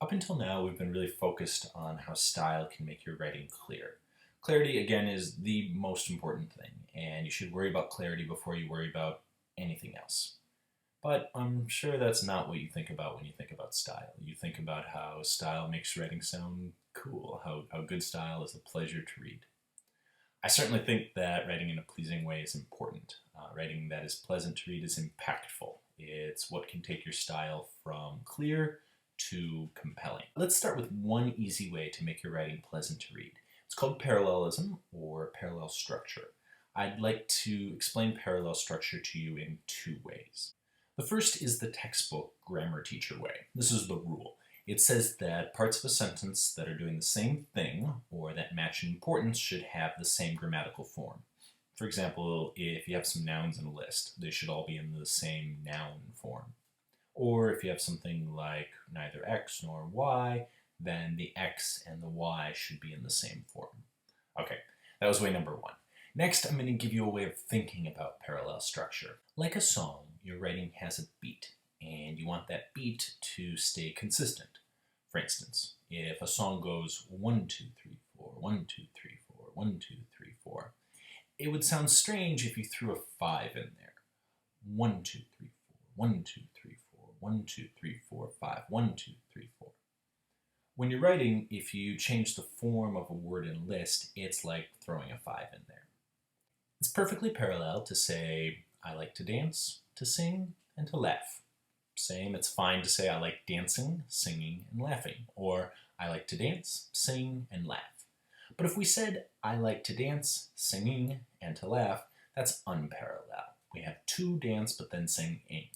Up until now, we've been really focused on how style can make your writing clear. Clarity, again, is the most important thing, and you should worry about clarity before you worry about anything else. But I'm sure that's not what you think about when you think about style. You think about how style makes writing sound cool, how good style is a pleasure to read. I certainly think that writing in a pleasing way is important. Writing that is pleasant to read is impactful. It's what can take your style from clear to compelling. Let's start with one easy way to make your writing pleasant to read. It's called parallelism or parallel structure. I'd like to explain parallel structure to you in two ways. The first is the textbook grammar teacher way. This is the rule. It says that parts of a sentence that are doing the same thing or that match in importance should have the same grammatical form. For example, if you have some nouns in a list, they should all be in the same noun form. Or if you have something like neither X nor Y, then the X and the Y should be in the same form. Okay, that was way number one. Next, I'm going to give you a way of thinking about parallel structure. Like a song, your writing has a beat, and you want that beat to stay consistent. For instance, if a song goes 1, 2, 3, 4, 1, 2, 3, 4, 1, 2, 3, 4, it would sound strange if you threw a 5 in there. 1, 2, 3, 4, 1, 2, 3, 4, 1, 2, 3, 4, 5, 1, 2, 3, 4. When you're writing, if you change the form of a word in a list, it's like throwing a 5 in there. It's perfectly parallel to say, I like to dance, to sing, and to laugh. Same, it's fine to say I like dancing, singing, and laughing, or I like to dance, sing, and laugh. But if we said I like to dance, singing, and to laugh, that's unparalleled. We have to dance but then sing ing.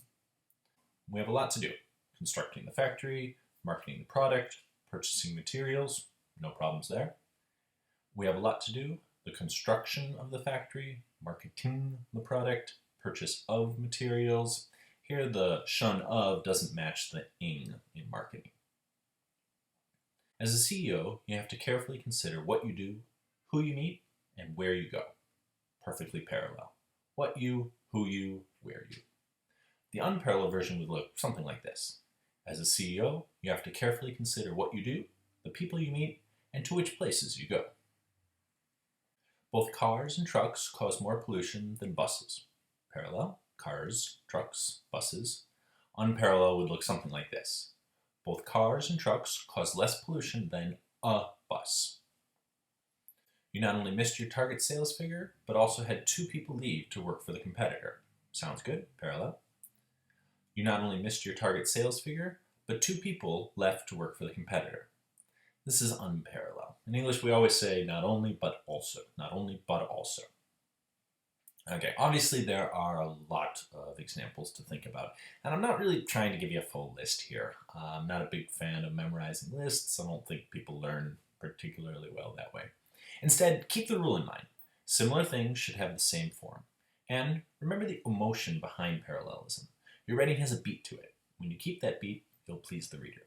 We have a lot to do. Constructing the factory, marketing the product, purchasing materials, no problems there. We have a lot to do. The construction of the factory, marketing the product, purchase of materials. Here the shun of doesn't match the ing in marketing. As a CEO, you have to carefully consider what you do, who you meet, and where you go. Perfectly parallel. What you, who you, where you. The unparalleled version would look something like this. As a CEO, you have to carefully consider what you do, the people you meet, and to which places you go. Both cars and trucks cause more pollution than buses. Parallel, cars, trucks, buses. Unparalleled would look something like this. Both cars and trucks cause less pollution than a bus. You not only missed your target sales figure, but also had 2 people leave to work for the competitor. Sounds good, parallel. You not only missed your target sales figure, but 2 people left to work for the competitor. This is unparalleled. In English, we always say not only, but also. Not only, but also. Okay, obviously there are a lot of examples to think about, and I'm not really trying to give you a full list here. I'm not a big fan of memorizing lists. I don't think people learn particularly well that way. Instead, keep the rule in mind. Similar things should have the same form. And remember the emotion behind parallelism. Your writing has a beat to it. When you keep that beat, you'll please the reader.